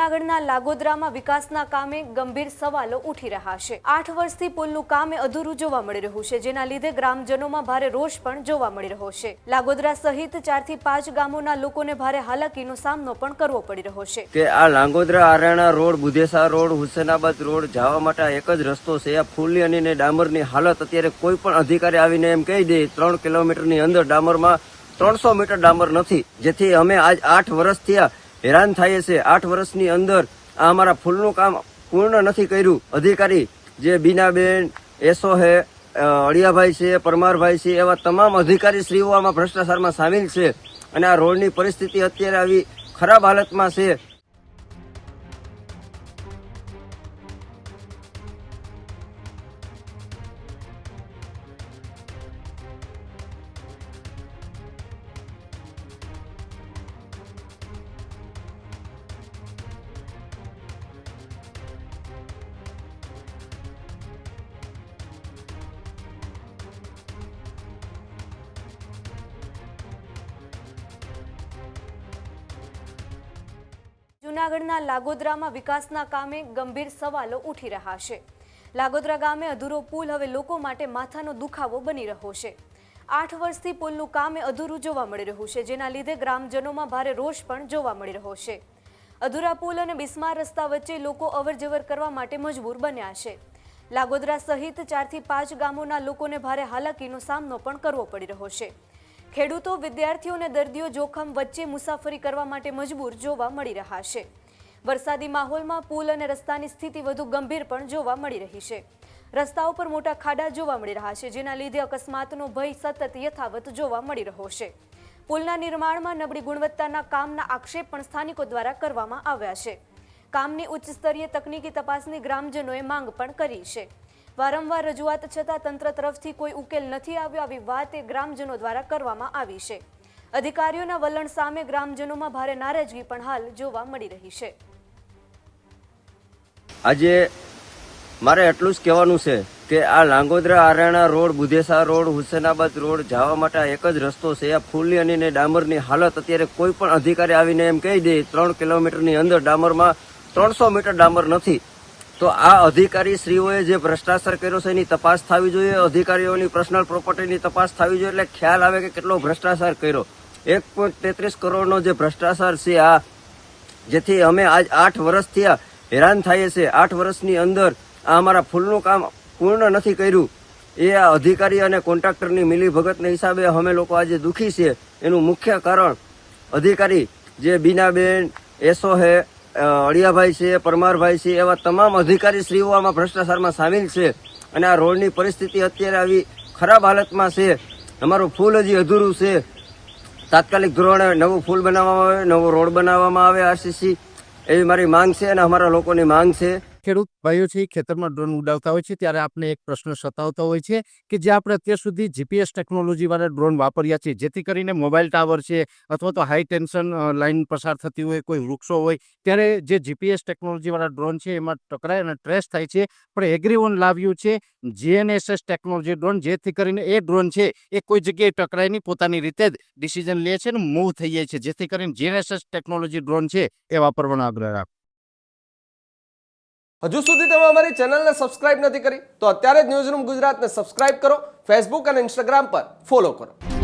જૂનાગઢના લાગોદરામાં વિકાસના કામે ગંભીર સવાલો ઉઠી રહ્યા છે। 8 વર્ષથી પુલનું કામ અધૂરું જોવા મળી રહ્યું છે, જેના લીધે ગ્રામજનોમાં ભારે રોષ પણ જોવા મળી રહ્યો છે। લાગોદરા સહિત 4 થી 5 ગામોના લોકોને ભારે હાલાકીનો સામનો પણ કરવો પડી રહ્યો છે। કે આ લાંગોદરા આરાણા રોડ, બુધેસા રોડ, હુસેનાબાદ રોડ જવા માટે એક જ રસ્તો છે। આ ફૂલની અને ડામરની હાલત અત્યારે કોઈ પણ અધિકારી આવીને એમ કહી દે 3 કિલોમીટરની અંદર ડામરમાં 300 મીટર ડામર નથી, જેથી અમે આજ 8 વર્ષ થયા હેરાન થાય છે। 8 વર્ષની અંદર આ અમારા ફૂલનું કામ પૂર્ણ નથી કર્યું। અધિકારી જે બીનાબેન, એસો હે, અળિયાભાઈ છે, પરમારભાઈ છે, એવા તમામ અધિકારી શ્રીઓ આમાં ભ્રષ્ટાચારમાં સામેલ છે અને આ રોડની પરિસ્થિતિ અત્યારે આવી ખરાબ હાલતમાં છે। જૂનાગઢના લાગોદરામાં વિકાસના કામે ગંભીર સવાલો ઉઠી રહ્યા છે। લાગોદરા ગામે અધૂરો પુલ હવે લોકો માટે માથાનો દુખાવો બની રહ્યો છે। 8 વર્ષથી પુલનું કામ અધૂરું જોવા મળી રહ્યું છે, જેના લીધે ગ્રામજનોમાં ભારે રોષ પણ જોવા મળી રહ્યો છે। અધૂરા પુલ અને બિસ્માર રસ્તા વચ્ચે લોકો અવરજવર કરવા માટે મજબૂર બન્યા છે। લાગોદરા સહિત 4 થી 5 ગામોના લોકોને ભારે હાલાકીનો સામનો પણ કરવો પડી રહ્યો છે। ખેડૂતો, વિદ્યાર્થીઓ અને દર્દીઓ જોખમ વચ્ચે મુસાફરી કરવા માટે મજબૂર જોવા મળી રહ્યા છે। વરસાદી માહોલમાં પુલ અને રસ્તાની સ્થિતિ વધુ ગંભીર પણ જોવા મળી રહી છે। રસ્તાઓ પર મોટા ખાડા જોવા મળી રહ્યા છે, જેના લીધે અકસ્માતનો ભય સતત યથાવત જોવા મળી રહ્યો છે। પુલના નિર્માણમાં નબળી ગુણવત્તાના કામના આક્ષેપ પણ સ્થાનિકો દ્વારા કરવામાં આવ્યા છે। કામની ઉચ્ચ સ્તરીય તકનીકી તપાસની ગ્રામજનોએ માંગ પણ કરી છે। વારંવાર રજૂઆત છતાં તંત્ર તરફથી કોઈ ઉકેલ નથી આવ્યો, આવી વાત ગ્રામજનો દ્વારા કરવામાં આવી છે। અધિકારીઓના વલણ સામે ગ્રામજનોમાં ભારે નારાજગી પણ હાલ જોવા મળી રહી છે। આજે મારે એટલું જ કહેવાનું છે કે આ લાંગોદરા આરાણા રોડ, બુધેસા રોડ, હુસેનાબાદ રોડ જવા માટે એક જ રસ્તો છે। આ ફૂલની અને ડામરની હાલત અત્યારે કોઈ પણ અધિકારી આવીને એમ કહી દે 3 કિલોમીટરની અંદર ડામરમાં 300 મીટર ડામર નથી, તો આ અધિકારી શ્રીઓએ જે ભ્રષ્ટાચાર કર્યો છે એની તપાસ થવી જોઈએ। અધિકારીઓની પર્સનલ પ્રોપર્ટીની તપાસ થવી જોઈએ, એટલે ખ્યાલ આવે કે કેટલો ભ્રષ્ટાચાર કર્યો। 1.33 કરોડનો જે ભ્રષ્ટાચાર છે આ, જેથી અમે આજ 8 વર્ષ થયા હેરાન થાય છે। 8 વર્ષની અંદર આ અમારા ફૂલનું કામ પૂર્ણ નથી કર્યું। એ આ અધિકારી અને કોન્ટ્રાક્ટરની મિલીભગતના હિસાબે અમે લોકો આજે દુઃખી છે। એનું મુખ્ય કારણ અધિકારી જે બીનાબેન, એસો હે, અળિયાભાઈ છે, પરમારભાઈ છે, એવા તમામ અધિકારી શ્રીઓ આમાં ભ્રષ્ટાચારમાં સામેલ છે અને આ રોડની પરિસ્થિતિ અત્યારે આવી ખરાબ હાલતમાં છે। અમારું ફૂલ હજી અધૂરું છે। તાત્કાલિક ધોરણે નવું ફૂલ બનાવવામાં આવે, નવો રોડ બનાવવામાં આવે આરસીસી, એવી મારી માંગ છે અને અમારા લોકોની માંગ છે। ખેડૂત ભાઈઓ છે ખેતરમાં ડ્રોન ઉડાવતા હોય છે ત્યારે આપણે એક પ્રશ્ન સતાવતો હોય છે કે જે આપણે અત્યાર સુધી જીપીએસ ટેકનોલોજી વાળા ડ્રોન વાપર્યા છે, જેથી કરીને મોબાઈલ ટાવર છે અથવા તો હાઈ ટેન્શન લાઈન પસાર થતી હોય, કોઈ વૃક્ષો હોય, ત્યારે જે જીપીએસ ટેકનોલોજી વાળા ડ્રોન છે એમાં ટકરાય અને ટ્રેસ થાય છે। પણ એગ્રીઓન લાવ્યું છે જીએનએસએસ ટેકનોલોજી ડ્રોન, જેથી કરીને એ ડ્રોન છે એ કોઈ જગ્યાએ ટકરાય નહીં, પોતાની રીતે જ ડિસિઝન લે છે અને મૂવ થઈ જાય છે, જેથી કરીને જીએનએસએસ ટેકનોલોજી ડ્રોન છે એ વાપરવાનો આગ્રહ રાખો। હજુ સુધી તમે અમારી ચેનલને સબસ્ક્રાઇબ નથી કરી તો અત્યારે જ ન્યૂઝરૂમ ગુજરાતને સબસ્ક્રાઇબ કરો, ફેસબુક અને ઇન્સ્ટાગ્રામ પર ફોલો કરો।